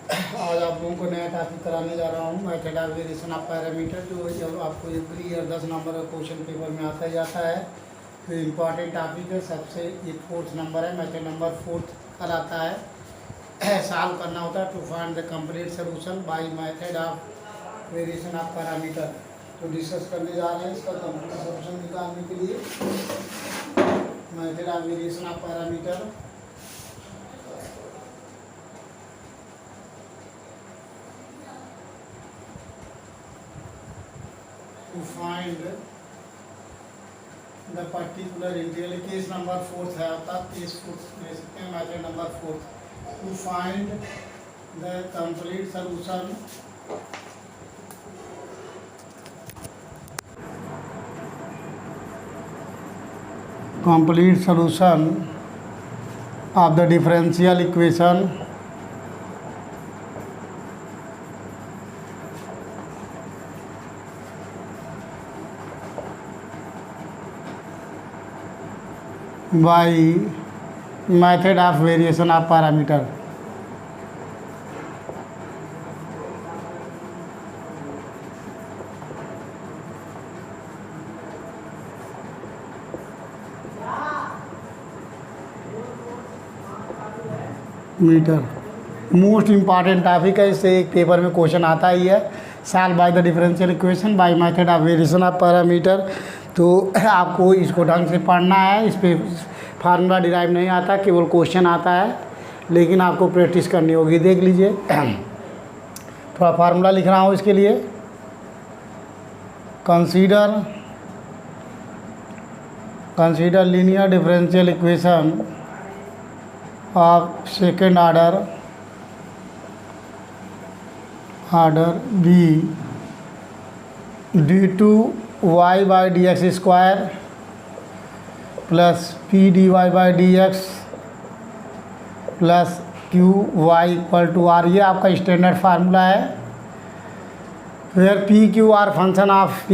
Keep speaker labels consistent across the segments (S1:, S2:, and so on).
S1: आज आप लोगों को नया टॉपिक कराने जा रहा हूँ, method of variation of parameter, जो जब आपको एवरी ईयर 10 नंबर का क्वेश्चन पेपर में आता ही जाता है। तो इम्पॉर्टेंट टॉपिक है, सबसे ये 4th नंबर है, मेथड नंबर 4th कहलाता है। सॉल्व करना होता है to find the complete solution by method of variation of parameter. तो डिस्कस करने जा रहे हैं इसका कंप्लीट सोल्यूशन निकालने के लिए method of variation of parameter. To find the particular integral, case number 4th है, अर्थात केस 4th ले सकते हैं, method number 4th। To find the complete solution of the differential equation by method of variation of parameter। मीटर most important topic है, इससे एक paper में क्वेश्चन आता ही है। Solve by the differential equation by method of variation of parameter. तो आपको इसको ढंग से पढ़ना है, इस पर फार्मूला डिराइव नहीं आता, केवल क्वेश्चन आता है, लेकिन आपको प्रैक्टिस करनी होगी। देख लीजिए, थोड़ा फार्मूला लिख रहा हूँ इसके लिए। Consider linear differential equation of second order be d2y/dx² plus pdy/dx plus qy=r। ये आपका स्टैंडर्ड फार्मूला है। फिर PQR फंक्शन ऑफ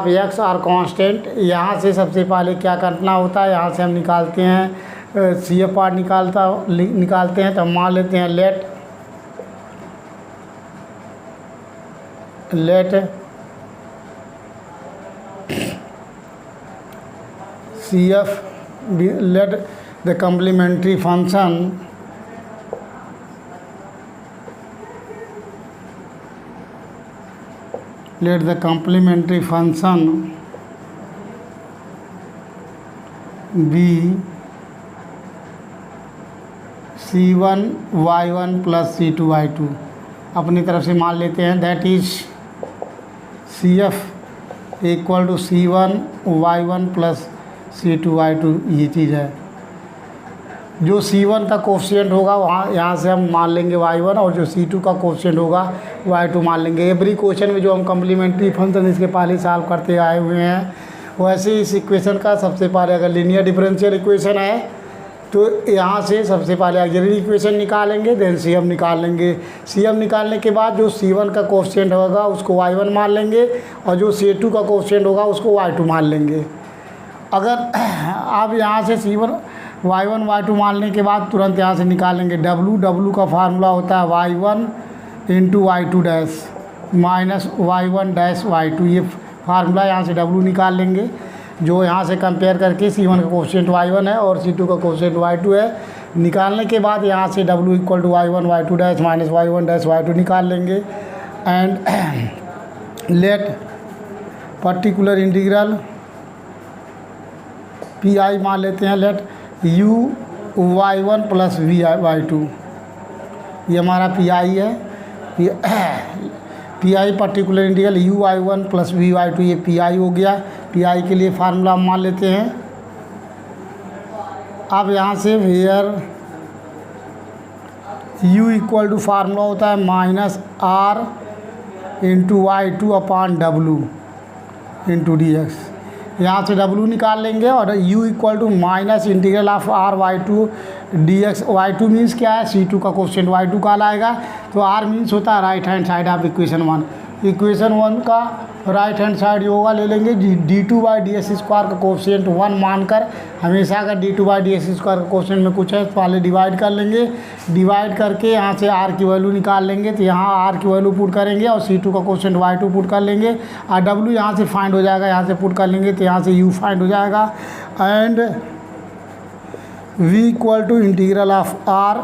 S1: x और कांस्टेंट। यहाँ से सबसे पहले क्या करना होता है, यहाँ से हम निकालते हैं CF पार्ट निकालते हैं। तो हम मान लेते हैं let CF let the complementary function be C1y1 plus C2y2। अपनी तरफ से मान लेते हैं, that is CF = C1y1 plus C2y2। ये चीज़ है। जो C1 का कोफिशिएंट होगा वहाँ यहाँ से हम मान लेंगे y1, और जो C2 का कोफिशिएंट होगा y2 मान लेंगे। एवरी क्वेश्चन में जो हम कम्प्लीमेंट्री फंक्शन इसके पहले सॉल्व करते आए हुए हैं, वैसे इस इक्वेशन का सबसे पहले अगर लीनियर डिफरेंशियल इक्वेशन है तो यहाँ से सबसे पहले ऑक्सिलरी इक्वेशन निकालेंगे, देन CM निकाल लेंगे। CM निकालने के बाद जो C1 का कोफिशिएंट होगा उसको y1 मान लेंगे, और जो C2 का कोफिशिएंट होगा उसको y2 मान लेंगे। अगर आप यहाँ से C1 y1 y2 मानने के बाद तुरंत यहाँ से निकालेंगे W का फार्मूला होता है y1 × y2 minus y1 y2। ये फार्मूला यहाँ से W निकाल लेंगे, जो यहाँ से कंपेयर करके C1 का कोफिशिएंट y1 है और C2 का कोफिशिएंट y2 है। निकालने के बाद यहाँ से W = y1 y2 minus y1 y2 निकाल लेंगे। And let particular integral PI मान लेते हैं, लेट uy1 प्लस vy2। ये हमारा PI है। PI particular integral uy1 plus vy2, ये PI हो गया। PI के लिए फार्मूला हम मान लेते हैं। अब यहाँ से वेयर u फार्मूला होता है -r × y2/w × dx। यहाँ से W निकाल लेंगे, और u -r/y2 dx। y2 means क्या है, C2 का कोफिशिएंट y2 कहलाएगा। तो r मीन्स होता है right hand side of equation 1। Equation 1 का राइट हैंड साइड योगा ले लेंगे, d2/ds² का कोफिशिएंट 1 मानकर, हमेशा अगर d2/ds² का कोफिशिएंट में कुछ है तो पहले डिवाइड कर लेंगे, डिवाइड करके यहाँ से r की वैल्यू निकाल लेंगे, तो यहाँ r की वैल्यू पुट करेंगे और c2 का कोफिशिएंट y2 पुट कर लेंगे और w यहाँ से फाइंड हो जाएगा, यहाँ से पुट कर लेंगे तो यहाँ से u फाइंड हो जाएगा and v equal to integral of r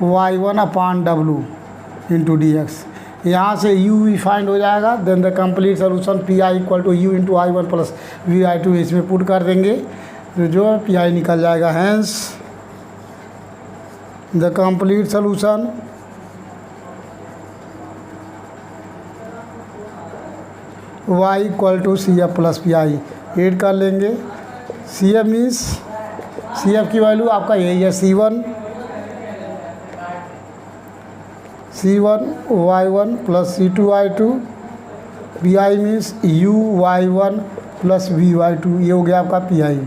S1: y1/w into dx, यहाँ से u भी फाइंड हो जाएगा। Then the complete solution pi equal to u into i1 plus vi2 इसमें पुट कर देंगे तो जो pi निकल जाएगा। Hence the complete solution y equal to CF plus pi add कर लेंगे। CF मीन्स CF की वैल्यू आपका यही है C1 y1 plus C2 y2, pi means u y1 plus vy2, ये हो गया आपका pi।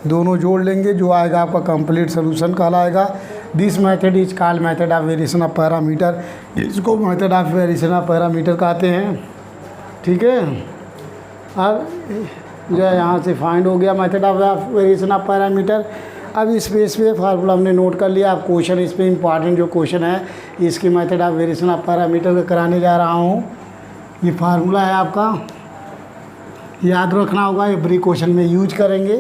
S1: दोनों जोड़ लेंगे, जो आएगा आपका कंप्लीट सोल्यूशन कहलाएगा। This method is called method of variation of parameter, इसको method of variation of parameter कहते हैं। ठीक है, अब जो है यहाँ से फाइंड हो गया method of variation of parameter. अब इस पे फार्मूला हमने नोट कर लिया। अब क्वेश्चन इस पे इम्पॉर्टेंट जो क्वेश्चन है इसकी method of variation of parameter का कराने जा रहा हूँ। ये फार्मूला है आपका, याद रखना होगा, एवरी क्वेश्चन में यूज करेंगे।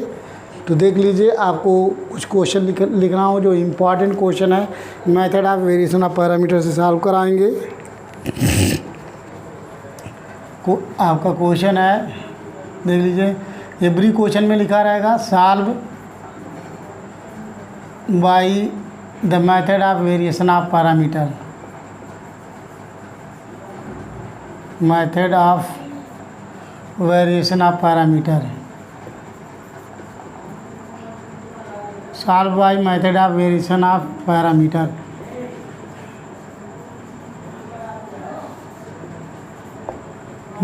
S1: तो देख लीजिए, आपको कुछ क्वेश्चन लिखना हो जो इम्पॉर्टेंट क्वेश्चन है, method of variation of parameter से सॉल्व कराएंगे। आपका क्वेश्चन है, देख लीजिए, एवरी क्वेश्चन में लिखा रहेगा solve by the method of variation of parameter, method of variation of parameter, solve by method of variation of parameter।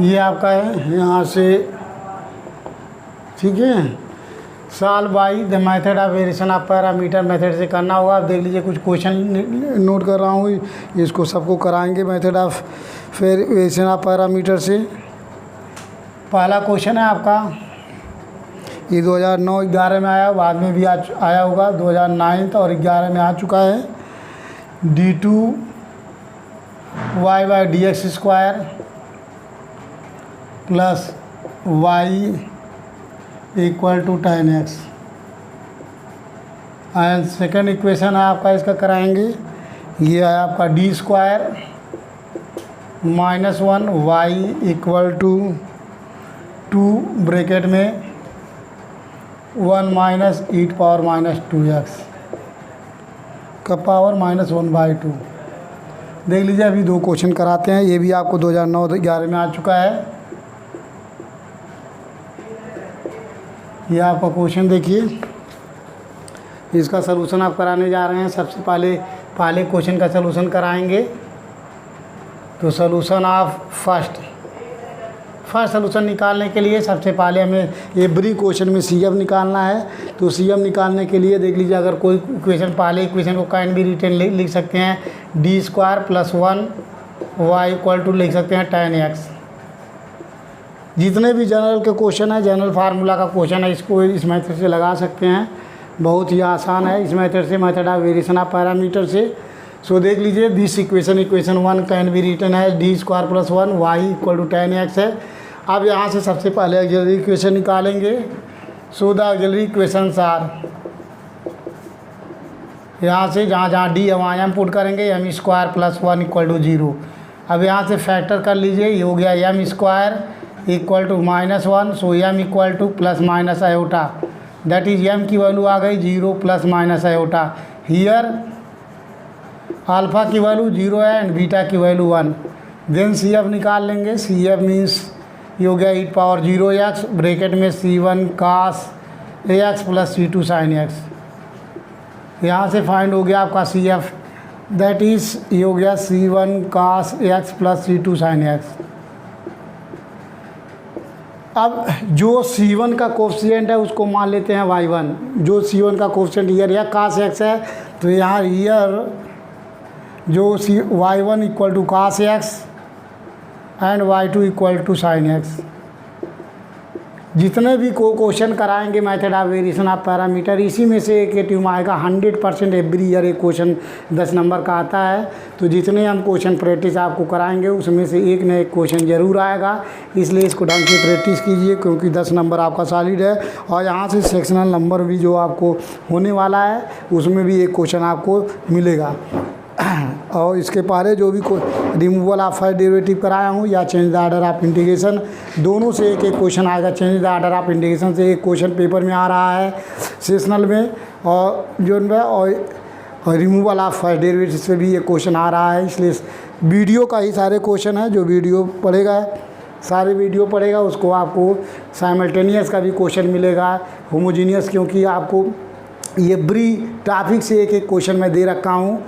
S1: ये आपका है यहाँ से, ठीक है। Solve by the method of variation of parameter method से करना होगा। आप देख लीजिए, कुछ क्वेश्चन नोट कर रहा हूँ, इसको सबको कराएंगे method of variation of parameter से। पहला क्वेश्चन है आपका, ये 2009-11 में आया, बाद में भी आया होगा, 2009 और 11 में आ चुका है। d2y/dx² plus y equal to tan x and second equation है आपका, इसका कराएंगे। ये है आपका d² -1 y equal to 2 bracket में 1 माइनस e⁻² -2x का पावर -1/2। देख लीजिए, अभी दो क्वेश्चन कराते हैं। ये भी आपको 2009-11 में आ चुका है। ये आपका क्वेश्चन देखिए, इसका सलूशन आप कराने जा रहे हैं। सबसे पहले क्वेश्चन का सलूशन कराएंगे। तो सलूशन ऑफ फर्स्ट सलूशन निकालने के लिए सबसे पहले हमें एवरी क्वेश्चन में CF निकालना है। तो CF निकालने के लिए देख लीजिए, अगर कोई इक्वेशन, पहले इक्वेशन को कैन भी रिटर्न लिख सकते हैं, d² + 1 y इक्वल टू लिख सकते हैं tan x। जितने भी जनरल के क्वेश्चन है, जनरल फार्मूला का क्वेश्चन है, इसको इस मेथड से लगा सकते हैं। बहुत ही आसान है इस मेथड से, method of variation of parameter से। सो देख लीजिए, this equation 1 can be written है d² + 1 y equal to tan x है। अब यहाँ से सबसे पहले ऑक्सिलरी इक्वेशन निकालेंगे। So the auxiliary equations are, यहाँ से जहाँ d है वहाँ m पुट करेंगे, m² + 1 इक्वल टू 0। अब यहाँ से फैक्टर कर लीजिए, ये हो गया m² equal to -1, so m equal to ± iota, that is m की वैल्यू आ गई 0 ± आयोटा। हियर अल्फ़ा की वैल्यू 0 है एंड बीटा की वैल्यू 1। देन CF निकाल लेंगे। CF मीन्स ये हो गया e⁻0x ब्रैकेट में C1 cos ax plus C2 sin x। यहाँ से फाइंड हो गया आपका CF, दैट इज़ ये हो गया C1 cos ax plus C2 sin x। अब जो C1 का कोफिशिएंट है उसको मान लेते हैं y1। जो C1 का कोफिशिएंट ईयर या cos x है, तो यहाँ ईयर जो y1 equal to cos x and y2 equal to sine x. जितने भी क्वेश्चन कराएंगे method of variation of parameter, इसी में से एक ट्यूम आएगा। 100% एवरी ईयर एक क्वेश्चन 10 नंबर का आता है। तो जितने हम क्वेश्चन प्रैक्टिस आपको कराएंगे उसमें से एक न एक क्वेश्चन ज़रूर आएगा, इसलिए इसको ढंग से प्रैक्टिस कीजिए, क्योंकि 10 नंबर आपका सॉलिड है। और यहाँ से सेक्शनल नंबर भी जो आपको होने वाला है उसमें भी एक क्वेश्चन आपको मिलेगा। और इसके पहले जो भी रिमूवल ऑफ फर्स्ट डेरिवेटिव कराया हूँ या change the order of integration, दोनों से एक एक क्वेश्चन आएगा। Change the order of integration से एक क्वेश्चन पेपर में आ रहा है सेशनल में, और जो और रिमूवल ऑफ फर्स्ट डेरिवेटिव से भी एक क्वेश्चन आ रहा है। इसलिए वीडियो का ही सारे क्वेश्चन है, जो वीडियो पढ़ेगा सारे वीडियो पढ़ेगा उसको आपको साइमल्टेनियस का भी क्वेश्चन मिलेगा, होमोजीनियस, क्योंकि आपको ये ब्री टॉपिक से एक एक क्वेश्चन मैं दे रखा हूँ।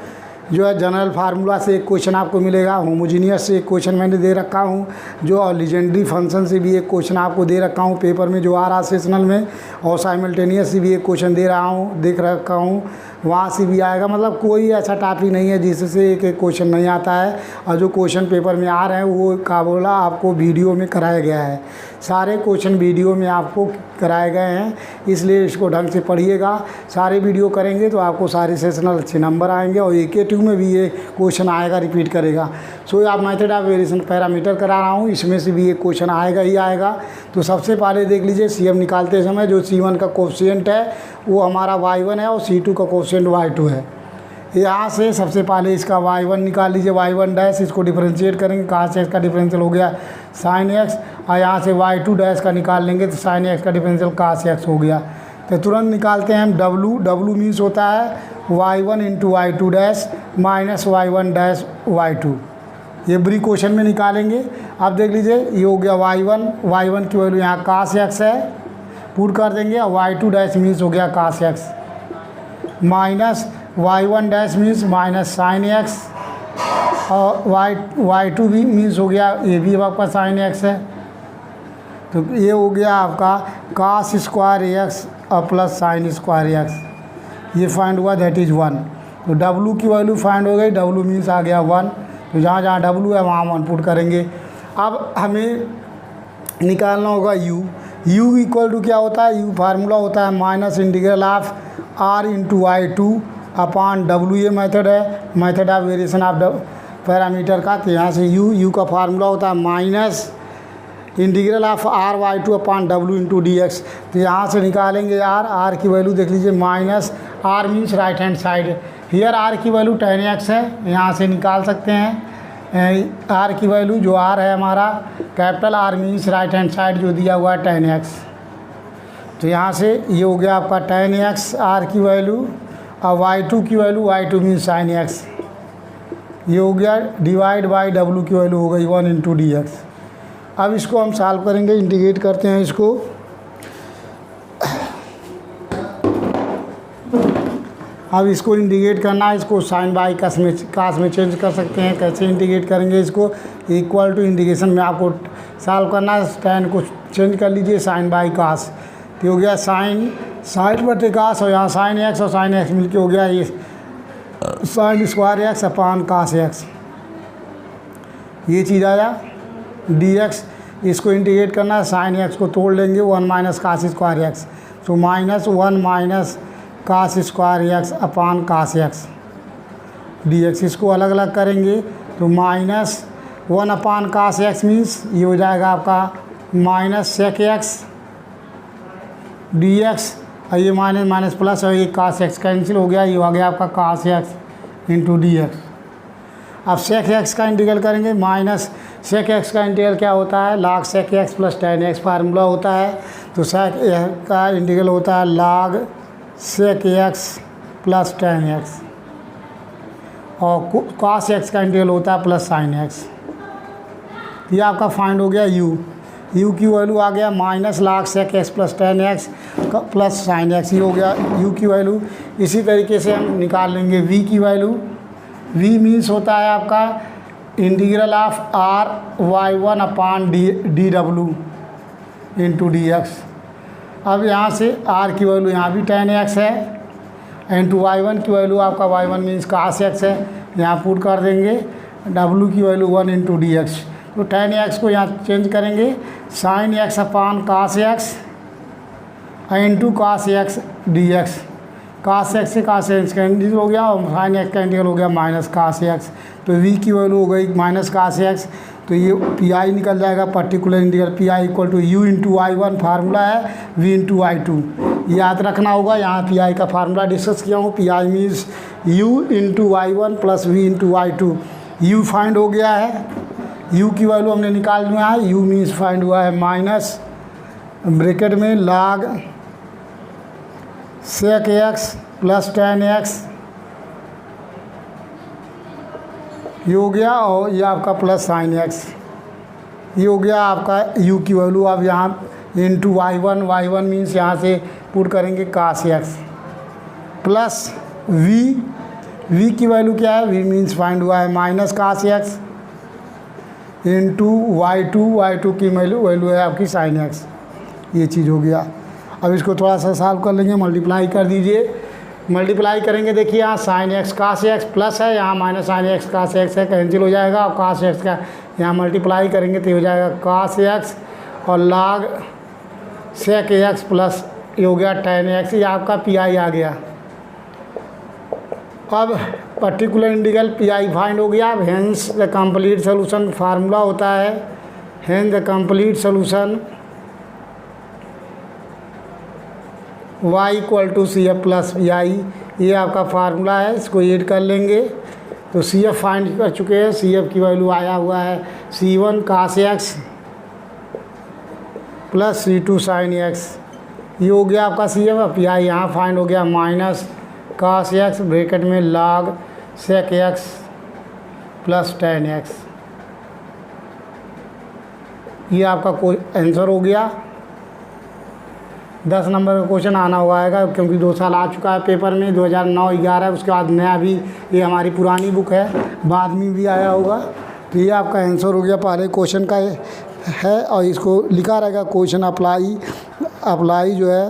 S1: जो है जनरल फार्मूला से एक क्वेश्चन आपको मिलेगा, होमोजीनियस से एक क्वेश्चन मैंने दे रखा हूँ, जो और लीजेंडरी फंक्शन से भी एक क्वेश्चन आपको दे रखा हूँ पेपर में जो आ रहा है सेशनल में, और साइमल्टेनियस से भी एक क्वेश्चन देख रखा हूँ, वहाँ से भी आएगा। मतलब कोई ऐसा टॉपिक नहीं है जिससे एक एक क्वेश्चन नहीं आता है। और जो क्वेश्चन पेपर में आ रहे हैं वो का बोला आपको वीडियो में कराया गया है, सारे क्वेश्चन वीडियो में आपको कराए गए हैं, इसलिए इसको ढंग से पढ़िएगा। सारे वीडियो करेंगे तो आपको सारे सेशनल अच्छे नंबर आएंगे, और AK2 में भी ये क्वेश्चन आएगा, रिपीट करेगा। सो आप मेथड ऑफ वेरिएशन पैरामीटर करा रहा हूँ, इसमें से भी एक क्वेश्चन आएगा ही आएगा। तो सबसे पहले देख लीजिए CM निकालते समय जो C1 का कोफिशिएंट है वो हमारा y1 है, और C2 का कोफिशिएंट y2 है। यहाँ से सबसे पहले इसका y1 निकाल लीजिए, y1 डैश, इसको डिफरेंशिएट करेंगे, कहाँ से इसका डिफरेंशियल हो गया साइन एक्स, और यहाँ से y2 डैश का निकाल लेंगे तो साइन एक्स का डिफरेंशियल cos x हो गया। तो तुरंत निकालते हैं हम w मीन्स होता है y1 into y2 dash minus y1 dash y2, ये ब्री क्वेश्चन में निकालेंगे। अब देख लीजिए ये हो गया y1 की वैल्यू यहाँ cos x है, पुट कर देंगे, और y2 डैश मीन्स हो गया cos x, minus y1 dash means minus sine x, और y2 भी मीन्स हो गया, ये भी आपका साइन एक्स है। तो ये हो गया आपका cos स्क्वायर एक्स और प्लस साइन स्क्वायर एक्स, ये फाइंड हुआ, दैट इज़ 1। तो w की वैल्यू फाइंड हो गई, w मीन्स आ गया 1। तो जहाँ जहाँ w है वहाँ 1 पुट करेंगे। अब हमें निकालना होगा u इक्वल टू क्या होता है, u फार्मूला होता है minus integral of r into y2 upon w, ये मेथड है method of variation of parameter का। तो यहाँ से u का फार्मूला होता है minus integral of r/y2 upon w into dx। तो यहाँ से निकालेंगे r की वैल्यू देख लीजिए, minus r means right hand side, here r की वैल्यू tan x है, यहाँ से निकाल सकते हैं r की वैल्यू, जो r है हमारा capital R means right hand side जो दिया हुआ है tan x। तो यहाँ से ये हो गया आपका tan x r की वैल्यू, और y2 की value y2 means sign x, ये हो गया, डिवाइड बाई w की वैल्यू हो गई 1 इंटू dx। अब इसको हम सॉल्व करेंगे, इंटीग्रेट करते हैं इसको। अब इसको इंटीग्रेट करना है, इसको साइन बाई कास में चेंज कर सकते हैं। कैसे इंटीग्रेट करेंगे इसको, इक्वल टू इंटीग्रेशन में आपको सॉल्व करना है, टैन को चेंज कर लीजिए साइन बाई कास, तो हो गया साइन बटे कास, और यहाँ साइन एक्स और साइन एक्स मिलके हो गया ये sine square x upon cos x, ये चीज़ आया dx। इसको इंटीग्रेट करना है, साइन एक्स को तोड़ लेंगे, 1 माइनस कास स्क्वायर एक्स, तो minus 1 minus cos square x upon cos x dx। इसको अलग अलग करेंगे तो minus 1 upon cos x means ये हो जाएगा आपका माइनस सेक एक्स dx, और ये माइनस माइनस प्लस, और ये कास एक्स कैंसिल हो गया, ये आ गया आपका कास एक्स इंटू dx। अब सेक एक्स का इंटीग्रल करेंगे, माइनस सेक एक्स का इंटीग्रल क्या होता है, log sec x plus tan x formula होता है। तो सेक का इंटीग्रल होता है log sec x plus tan x, और cos एक्स का इंटीग्रल होता है प्लस साइन एक्स। ये आपका फाइंड हो गया u की वैल्यू आ गया minus log sec x plus tan x plus sine x, ये हो गया u की वैल्यू। इसी तरीके से हम निकाल लेंगे v की वैल्यू, v मीन्स होता है आपका integral of r/y1 upon dw into dx। अब यहाँ से r की वैल्यू यहाँ भी tan x है, इंटू y1 की वैल्यू आपका y1 मीन्स cos x है, यहाँ पुट कर देंगे w की वैल्यू 1 इंटू dx। तो tan x को यहाँ चेंज करेंगे sin x अपान cos x into cos x dx। cos x से cos x का इंटीग्रल हो गया और sin x का इंटीग्रल हो गया माइनस cos x। तो v की वैल्यू हो गई माइनस cos x, तो ये पी निकल जाएगा particular integral P equal to u into i one formula है v इंटू आई टू, याद रखना होगा। यहाँ पी का फार्मूला डिस्कस किया हूँ। P means u into i one plus v into i two. U find हो गया है, u की वैल्यू हमने निकाल लिया है। u मीन्स फाइंड हुआ है माइनस ब्रैकेट में log sec x plus tan x, ये हो गया, और ये आपका प्लस sin x, ये हो गया आपका u की वैल्यू। अब यहाँ इंटू वाई वन मीन्स यहाँ से पुट करेंगे cos x प्लस v की वैल्यू क्या है, v मीन्स फाइंड हुआ है minus cos x into y two की वैल्यू है आपकी sin x। ये चीज़ हो गया। अब इसको थोड़ा सा सॉल्व कर लेंगे, मल्टीप्लाई कर दीजिए। मल्टीप्लाई करेंगे, देखिए यहाँ sin x cos x plus है, यहाँ minus sin x cos x है, कैंसिल हो जाएगा। और cos x का यहाँ मल्टीप्लाई करेंगे तो हो जाएगा cos x और log sec x प्लस ये हो गया tan x। ये आपका पी आ गया। अब पर्टिकुलर इंटीग्रल पी फाइंड हो गया। अब hence the complete solution formula होता है, hence the complete solution y equal to C F plus P I, ये आपका फार्मूला है। इसको ऐड कर लेंगे तो सी एफ फाइंड कर चुके हैं। सी एफ की वैल्यू आया हुआ है c1 cos x plus c2 sin x, ये हो गया आपका सी एफ। पी आई यहाँ फाइंड हो गया माइनस cos x ब्रैकेट में log sec x plus tan x। ये आपका कोई आंसर हो गया। 10 नंबर का क्वेश्चन आना हुआ है, क्योंकि 2 साल आ चुका है पेपर में, 2009-11। उसके बाद नया भी, ये हमारी पुरानी बुक है, बाद में भी आया होगा। तो ये आपका आंसर हो गया पहले क्वेश्चन का है। और इसको लिखा रहेगा क्वेश्चन अप्लाई जो है,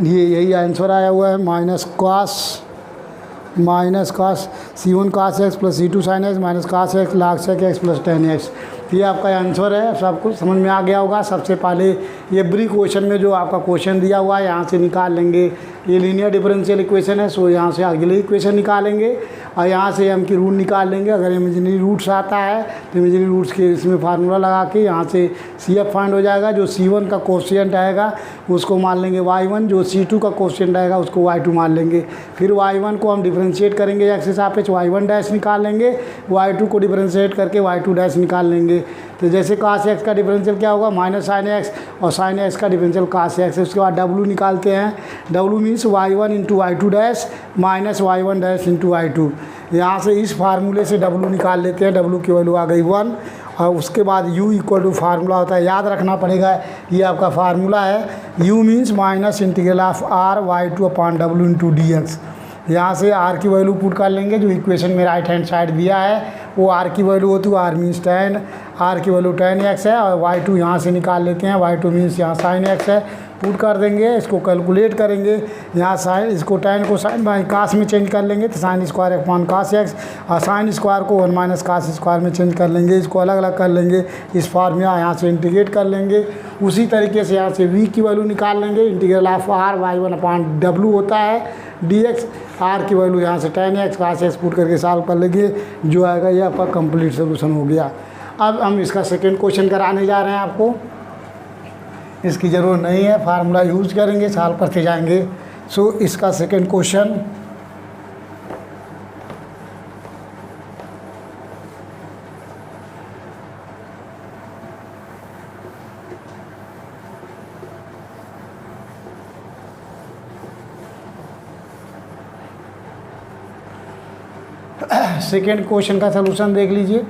S1: ये यही आंसर आया हुआ है minus cos c1 cos x plus c2 sin x minus cos x log sec x plus tan x। ये आपका आंसर है। सबको समझ में आ गया होगा। सबसे पहले ये ब्री क्वेश्चन में जो आपका क्वेश्चन दिया हुआ है यहाँ से निकाल लेंगे। ये लीनियर डिफरेंशियल इक्वेशन है, सो यहाँ से अगले इक्वेशन निकालेंगे और यहाँ से हम की रूट निकाल लेंगे। अगर इमेजिनरी रूट्स आता है तो इमेजिनरी रूट्स के इसमें फार्मूला लगा के यहाँ से सी एफ फाइंड हो जाएगा। जो c1 का कोफिशिएंट आएगा उसको मान लेंगे y1, जो c2 का कोफिशिएंट आएगा उसको y2 मान लेंगे। फिर y1 को हम डिफरेंशिएट करेंगे x के सापेक्ष, y1 डैश निकाल लेंगे, y2 को डिफरेंशिएट करके y2 डैश निकाल लेंगे। तो जैसे cos x का डिफरेंशियल क्या होगा माइनस sin x, और sin x का डिफरेंशियल cos x। उसके बाद w निकालते हैं। w means y1 into y2 dash minus y1 dash into y2। यहाँ से इस फार्मूले से w निकाल लेते हैं। w की वैल्यू आ गई 1। और उसके बाद u इक्वल टू फार्मूला होता है, याद रखना पड़ेगा, ये आपका फार्मूला है। u means minus integral of r y2 upon w into D x. यहाँ से r की वैल्यू पुट कर लेंगे, जो इक्वेशन में राइट हैंड साइड दिया है वो r की वैल्यू होती है, r मीन्स tan, r की वैल्यू tan x है। और y2 यहाँ से निकाल लेते हैं, y2 मीन्स यहाँ sin x है, पुट कर देंगे। इसको कैलकुलेट करेंगे, यहाँ साइन, इसको tan को sin बाई cos में चेंज कर लेंगे तो sin square upon cos x, और sin स्क्वायर को 1 माइनस cos स्क्वायर में चेंज कर लेंगे। इसको अलग अलग कर लेंगे, इस फार्मूला यहाँ से इंटीग्रेट कर लेंगे। उसी तरीके से यहाँ से v की वैल्यू निकाल लेंगे, integral of r y1 upon w होता है dx। r की वैल्यू यहाँ से tan x cos x put करके सॉल्व कर लेंगे, जो आएगा ये आपका कंप्लीट सोल्यूशन हो गया। अब हम इसका सेकेंड क्वेश्चन कराने जा रहे हैं। आपको इसकी ज़रूरत नहीं है, फार्मूला यूज करेंगे, सॉल्व करते जाएंगे। सो इसका सेकेंड क्वेश्चन सेकेंड क्वेश्चन का सलूशन देख लीजिए।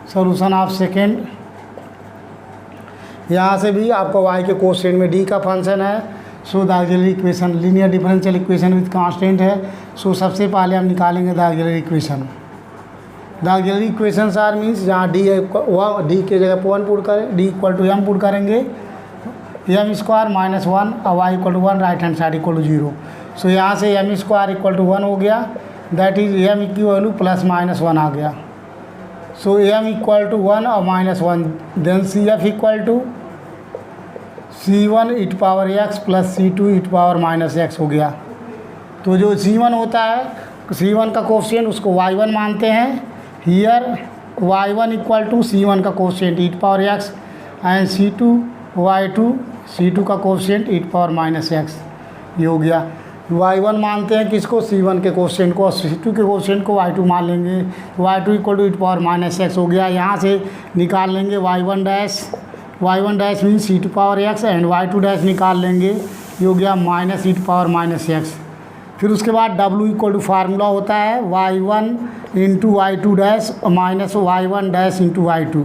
S1: सलूशन ऑफ सेकेंड, यहाँ से भी आपका y के कोसेंट में d का फंक्शन है। So the auxiliary equation linear differential equation with constant है। सो सबसे पहले हम निकालेंगे the auxiliary equation. The auxiliary equation are means जहाँ d है वह d के जगह पर 1 पुट करें, d equal to m put करेंगे, m स्क्वायर माइनस 1 और y equal to 1, right hand side equal to 0। So यहाँ से m स्क्वायर इक्वल टू 1 हो गया, दैट इज m की वैल्यू प्लस माइनस 1 आ गया। सो m इक्वल टू 1 और -1, then CF equal to C1 e power x plus C2 e power -x हो गया। तो जो C1 होता है, C1 का कोफिशिएंट उसको y1 मानते हैं। Here y1 equal to C1 का coefficient e power x and C2 y2 C2 का कोफिशिएंट e पावर -x, ये हो गया। y1 मानते हैं किसको, C1 के कोफिशिएंट को, और C2 के कोफिशिएंट को y2 मान लेंगे। y2 equal to e power -x हो गया। यहाँ से निकाल लेंगे y1 dash means e power x and y2 dash निकाल लेंगे, ये हो गया माइनस e पावर -x। फिर उसके बाद w इक्वल टू फार्मूला होता है y1 into y2 dash minus y1 dash into y2,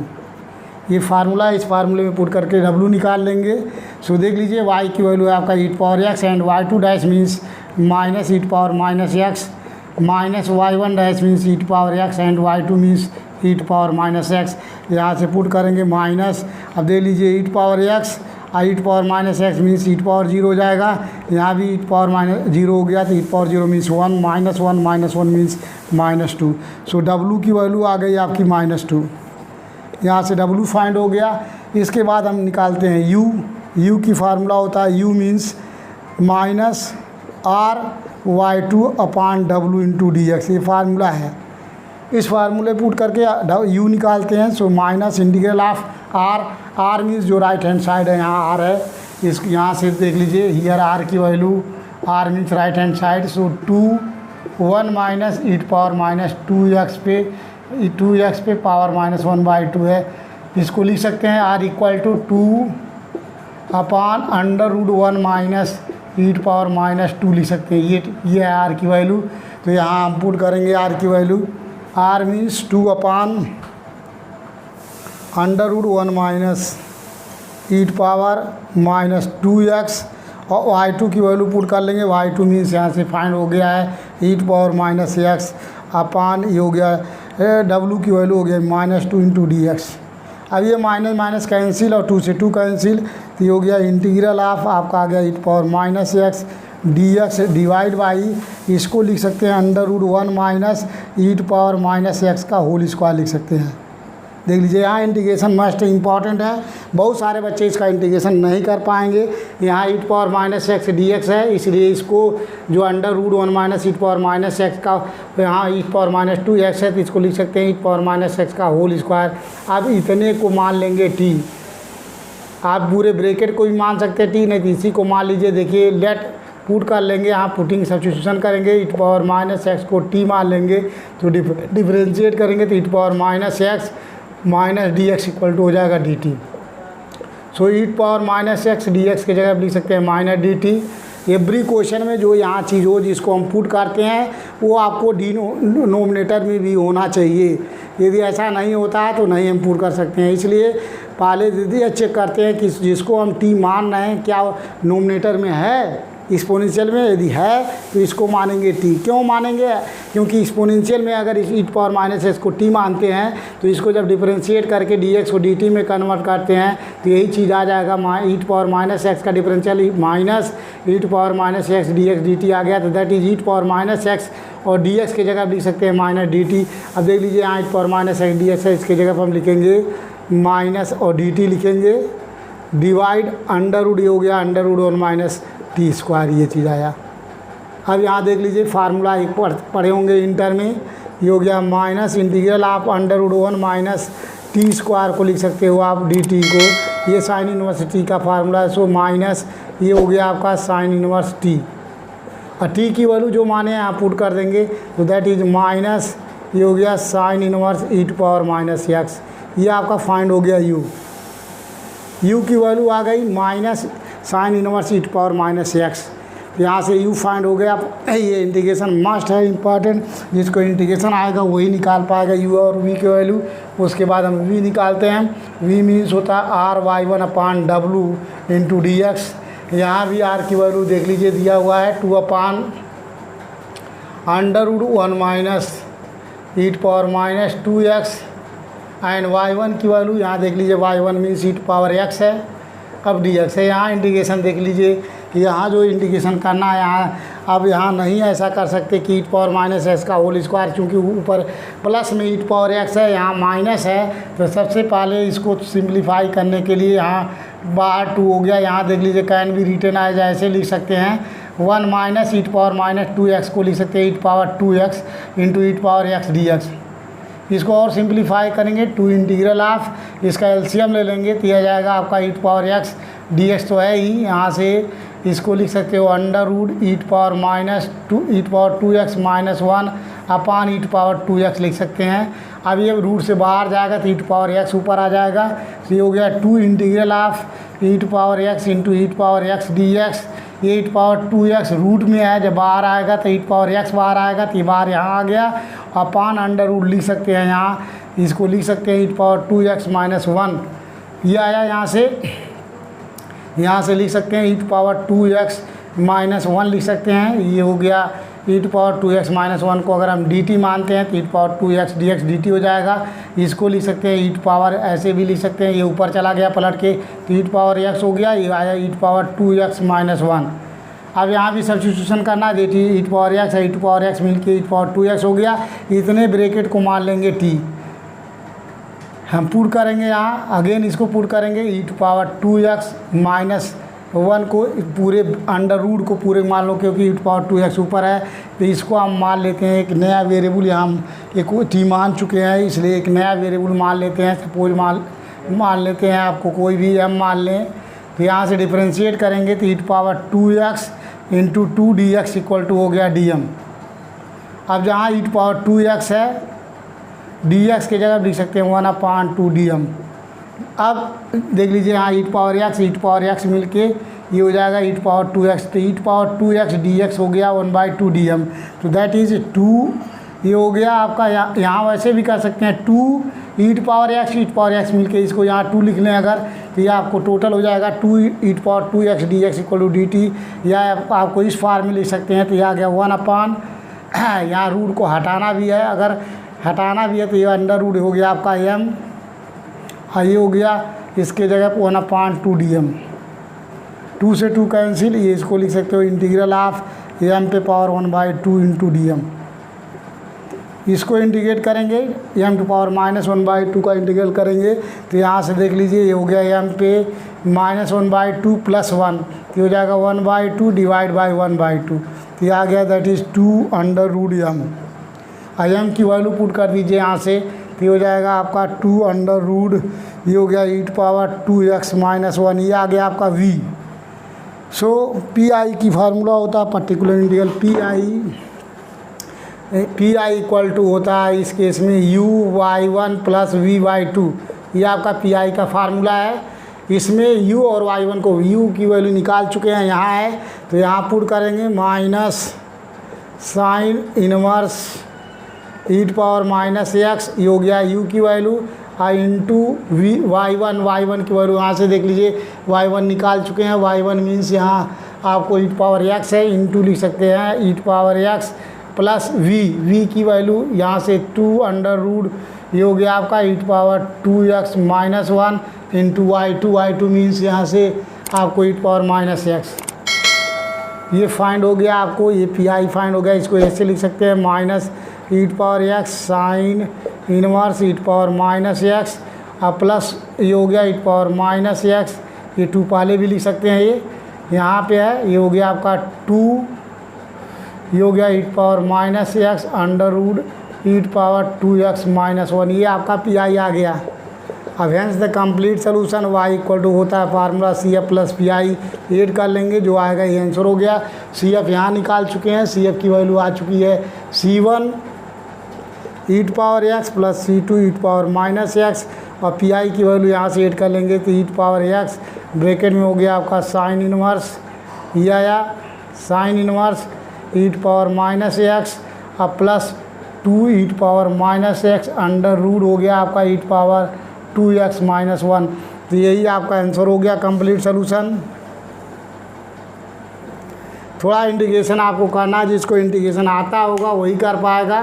S1: ये फार्मूला, इस फार्मूले में पुट करके w निकाल लेंगे। सो देख लीजिए y की वैल्यू है आपका e power x and y2 dash means minus e power -x, minus y1 dash means e power x and y2 means e power -x। यहाँ से पुट करेंगे माइनस, अब देख लीजिए e पावर x और e power -x means e power 0 हो जाएगा। यहाँ भी e पावर -0 हो गया, तो e पावर 0 मीन्स 1 -1 मीन्स -2। सो w की वैल्यू आ गई आपकी -2। यहाँ से w फाइंड हो गया। इसके बाद हम निकालते हैं u की फार्मूला होता है u means minus r/y2 upon w into dx, ये फार्मूला है। इस फार्मूले पुट करके u निकालते हैं। So minus integral of r means जो राइट हैंड साइड है, यहाँ r है, इस यहाँ से देख लीजिए हियर r की value, r means right hand side. So 1 minus e power -2x पे 2x पे पावर -1/2 है, इसको लिख सकते हैं r equal to 2 upon √1 minus e power -2 लिख सकते हैं। ये है r की वैल्यू। तो यहाँ हम पुट करेंगे r की value, r means 2 upon √1 minus e power -2x, और y2 की वैल्यू पुट कर लेंगे। y2 मीन्स यहाँ से फाइंड हो गया है e पावर -x अपान, ये हो गया w की वैल्यू हो गया -2 इंटू dx। अब ये माइनस कैंसिल और 2 से 2 कैंसिल, तो ये हो गया इंटीग्रल ऑफ आपका आ गया e power -x dx divide by, इसको लिख सकते हैं √1 माइनस e पावर -x का होल स्क्वायर लिख सकते हैं। देख लीजिए यहाँ इंटीग्रेशन मस्ट इम्पॉर्टेंट है, बहुत सारे बच्चे इसका इंटीग्रेशन नहीं कर पाएंगे। यहाँ e पावर -x dx है, इसलिए इसको जो √1 माइनस e पावर -x का, यहाँ e पावर -2x है, तो इसको लिख सकते हैं e पावर -x का होल स्क्वायर। अब इतने को मान लेंगे t, आप पूरे ब्रैकेट को भी मान सकते हैं t, नहीं तो इसी को मान लीजिए। देखिए लेट पुट कर लेंगे, यहाँ पुटिंग सब्स्टिट्यूशन करेंगे, e पावर -x को t मान लेंगे, तो डिफ्रेंशिएट करेंगे तो e power -x minus dx equal to हो जाएगा dt। So e power -x dx की जगह आप लिख सकते हैं -dt। एवरी क्वेश्चन में जो यहाँ चीज़ हो जिसको हम पुट करते हैं वो आपको डिनोमिनेटर में भी होना चाहिए। यदि ऐसा नहीं होता है तो नहीं हम पुट कर सकते हैं। इसलिए पहले दीदी चेक करते हैं कि जिसको हम t मान रहे हैं क्या नोमिनेटर में है, एक्सपोनेंशियल में यदि है तो इसको मानेंगे t। क्यों मानेंगे, क्योंकि एक्सपोनेंशियल में अगर इस e पावर -x को t मानते हैं तो इसको जब डिफरेंशिएट करके dx को dt में कन्वर्ट करते हैं तो यही चीज़ आ जाएगा, e पावर -x का differential minus e power -x dx dt आ गया, तो that is e power -x, और dx की जगह आप लिख सकते हैं -dt। अब देख लीजिए यहाँ e पावर -x dx है, इसकी जगह पर हम लिखेंगे माइनस और dt लिखेंगे, डिवाइड √, हो गया √1 माइनस टी स्क्वायर, ये चीज़ आया। अब यहाँ देख लीजिए फार्मूला एक पढ़े होंगे इंटर में, ये हो गया माइनस इंटीग्रल आप √1 माइनस टी स्क्वायर को लिख सकते हो आप dt को, ये साइन इनवर्स टी का फार्मूला है। सो माइनस ये हो गया आपका साइन इनवर्स टी, और टी की वैल्यू जो माने आप पुट कर देंगे, तो दैट इज माइनस ये हो गया साइन इनवर्स e -x, ये आपका फाइंड हो गया u की वैल्यू आ गई minus sine inverse e -x। यहाँ से u फाइंड हो गया। ये इंटीग्रेशन मस्ट है इम्पॉर्टेंट, जिसको इंटीग्रेशन आएगा वही निकाल पाएगा u और v की वैल्यू। उसके बाद हम v निकालते हैं, v मीन्स होता है r/y1 अपान w इंटू dx। यहाँ भी r की वैल्यू देख लीजिए दिया हुआ है 2 upon √1 minus e -2x and y1 की वैल्यू यहाँ देख लीजिए y1 means e power x है, अब dx है। यहाँ इंटीग्रेशन देख लीजिए कि यहाँ जो इंटीग्रेशन करना है, यहाँ अब यहाँ नहीं ऐसा कर सकते कि ईट पावर माइनस एक्स का होल स्क्वायर, चूँकि ऊपर प्लस में ईट पावर एक्स है, यहाँ माइनस है, तो सबसे पहले इसको सिंप्लीफाई करने के लिए यहाँ बाहर 2 हो गया। यहाँ देख लीजिए कैन बी रिटन आए जैसे लिख सकते हैं 1 माइनस ईट पावर माइनस 2x को लिख सकते हैं ईट पावर 2x इंटू ईट पावर x dx। इसको और सिंप्लीफाई करेंगे 2 इंटीग्रल ऑफ, इसका एलसीएम ले लेंगे तो यह जाएगा आपका ईट पावर x dx तो है ही। यहाँ से इसको लिख सकते हो under root e to power minus 2 e to power 2x minus 1 अपान ईट पावर 2x लिख सकते हैं। अब ये रूट से बाहर जाएगा तो ईट पावर x ऊपर आ जाएगा, तो ये हो गया 2 integral of eat power x into eat power x dx। ये ईट पावर 2x रूट में है, जब बाहर आएगा तो ईट पावर x बाहर आएगा, तो ये बाहर यहाँ आ गया। अपान अंडर रूट लिख सकते हैं, यहाँ इसको लिख सकते हैं ईट पावर 2x माइनस 1, ये आया। यहाँ से लिख सकते हैं ईट पावर 2x माइनस 1 लिख सकते हैं, ये हो गया ईट पावर 2x माइनस 1 को अगर हम dt मानते हैं तो e to power 2x dx dt हो जाएगा। इसको लिख सकते हैं ईट पावर, ऐसे भी लिख सकते हैं, ये ऊपर चला गया पलट के तो ईट पावर x हो गया, ये आया ईट पावर 2x माइनस 1। अब यहाँ भी सब्स्टिट्यूशन करना है, ईट पावर x है, ईट पावर x मिल के ईट पावर 2x हो गया। इतने ब्रैकेट को मान लेंगे t, हम पुट करेंगे यहाँ अगेन, इसको पुट करेंगे ईट पावर 2x माइनस 1 को पूरे अंडर रूट को पूरे मान लो, क्योंकि ईट पावर 2x ऊपर है तो इसको हम मान लेते हैं एक नया वेरिएबल। यहाँ हम एक t मान चुके हैं, इसलिए एक नया वेरिएबल मान लेते हैं। सपोज मान लेते हैं आपको कोई भी m मान लें, तो यहाँ से डिफ्रेंशिएट करेंगे तो e to power 2x into 2 dx equal to हो गया dm। अब जहाँ ईट पावर 2x है, dx के जगह लिख सकते हैं 1/2 dm। अब देख लीजिए यहाँ ईट पावर x मिलके ये हो जाएगा ईट पावर 2x, तो ईट पावर 2x dx हो गया 1/2 dm, तो दैट इज़ 2। ये हो गया आपका, यहाँ वैसे भी कर सकते हैं 2 ईट पावर x मिलके इसको यहाँ 2 लिख लें अगर, तो ये आपको टोटल हो जाएगा 2 e to power 2x dx equal to dt, या आपको इस फॉर्म में लिख सकते हैं। तो यह आ गया 1/, यहाँ रूट को हटाना भी है, अगर हटाना भी है तो ये अंडर रूट हो गया आपका m, ये हो गया इसके जगह 1/2 dm, 2 से 2 कैंसिल, ये इसको लिख सकते हो इंटीग्रल ऑफ m पे पावर 1/2 इंटू dm। इसको इंटीग्रेट करेंगे m टू पावर माइनस 1/2 का इंटीग्रल करेंगे, तो यहाँ से देख लीजिए ये हो गया m पे माइनस 1/2 प्लस 1, ये हो जाएगा 1/2 डिवाइड बाई 1/2, तो ये आ गया that is 2 under root m। m की वैल्यू पुट कर दीजिए यहाँ से, तो ये हो जाएगा आपका 2 अंडर रूट, ये हो गया ईट पावर 2x माइनस 1, ये आ गया आपका v। सो पी आई की फार्मूला होता है particular integral P I equal to होता है इस केस में u/1 प्लस v/2, ये आपका पी आई का फार्मूला है। इसमें u और y1 को u की वैल्यू निकाल चुके हैं, यहाँ है तो यहाँ पुट करेंगे minus sign inverse e to power minus x, ये हो गया u की वैल्यू, इंटू y1 की वैल्यू यहाँ से देख लीजिए y1 निकाल चुके हैं, y1 मीन्स यहाँ आपको ईट पावर x है, इंटू लिख सकते हैं e to power x plus v की वैल्यू यहाँ से 2 अंडर रूट, ये हो गया आपका e to power 2x minus 1 into y2 means यहाँ से आपको ईट पावर माइनस x, ये फाइंड हो गया आपको, ये पी आई फाइंड हो गया। इसको ऐसे लिख सकते हैं माइनस ईट power x sign inverse e to power minus x plus ये हो गया ईट पावर माइनस x, ये 2 पहले भी लिख सकते हैं, ये यहाँ पे है, ये हो गया आपका 2, ये हो गया e to power minus x under root e to power 2x minus 1, ये आपका पी आई आ गया। अब hence the complete solution y equal to होता है formula C F plus P I, add कर लेंगे जो आएगा ये आंसर हो गया। सी एफ यहाँ निकाल चुके हैं, सी एफ की वैल्यू आ चुकी है c1 ईट पावर x प्लस c2 ईट पावर माइनस x, और पी आई की वैल्यू यहाँ से एड कर लेंगे तो ईट पावर x ब्रैकेट में हो गया आपका साइन इनवर्स, ये आया sine inverse e to power minus x और plus 2 e to power minus x under root हो गया आपका ईट पावर 2x माइनस 1, तो यही आपका आंसर हो गया कंप्लीट सोल्यूशन। थोड़ा इंटीग्रेशन आपको करना है, जिसको इंटीग्रेशन आता होगा वही कर पाएगा।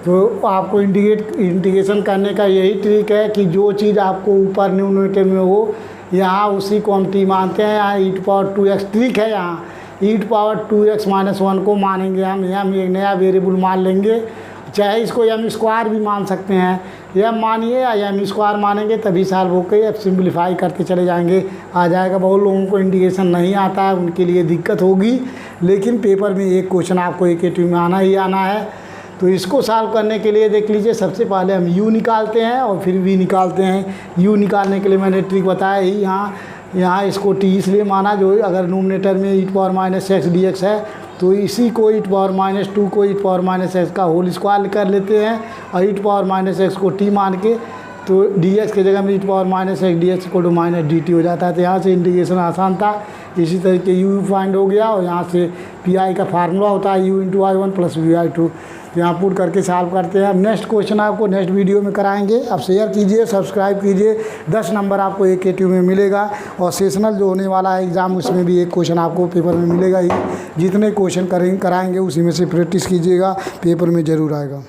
S1: तो आपको इंटीग्रेशन करने का यही ट्रिक है कि जो चीज़ आपको ऊपर न्यूमरेटर में हो यहाँ उसी को हम टी मानते हैं, यहाँ ईट पावर 2x ट्रिक है। यहाँ e⁻2x-1 को मानेंगे हम एक नया वेरिएबल मान लेंगे, चाहे इसको m² भी मान सकते हैं, m मानिए या m² मानेंगे तभी सॉल्व होकर अब सिंप्लीफाई करते चले जाएंगे, आ जाएगा। बहुत लोगों को इंटीग्रेशन नहीं आता है, उनके लिए दिक्कत होगी, लेकिन पेपर में एक क्वेश्चन आपको AKT में आना ही आना है। तो इसको सॉल्व करने के लिए देख लीजिए, सबसे पहले हम u निकालते हैं और फिर v निकालते हैं। u निकालने के लिए मैंने ट्रिक बताया ही, यहाँ इसको t इसलिए माना, जो अगर नोमिनेटर में e⁻x dx है तो इसी को e⁻2 को e⁻x का होल स्क्वायर कर लेते हैं और e⁻x को t मान के तो dx की जगह में e⁻x dx = -dt हो जाता है। तो यहाँ से इंटीग्रेशन आसान था। इसी तरीके u फाइंड हो गया और यहाँ से pi का फार्मूला होता है u × i1 + vi2। तो यहाँ पुट करके सॉल्व करते हैं। अब नेक्स्ट क्वेश्चन आपको नेक्स्ट वीडियो में कराएंगे। अब शेयर कीजिए, सब्सक्राइब कीजिए। 10 नंबर आपको AKT में मिलेगा और सेशनल जो होने वाला है एग्ज़ाम, उसमें भी एक क्वेश्चन आपको पेपर में मिलेगा ही। जितने क्वेश्चन कराएंगे उसी में से प्रैक्टिस कीजिएगा, पेपर में ज़रूर आएगा।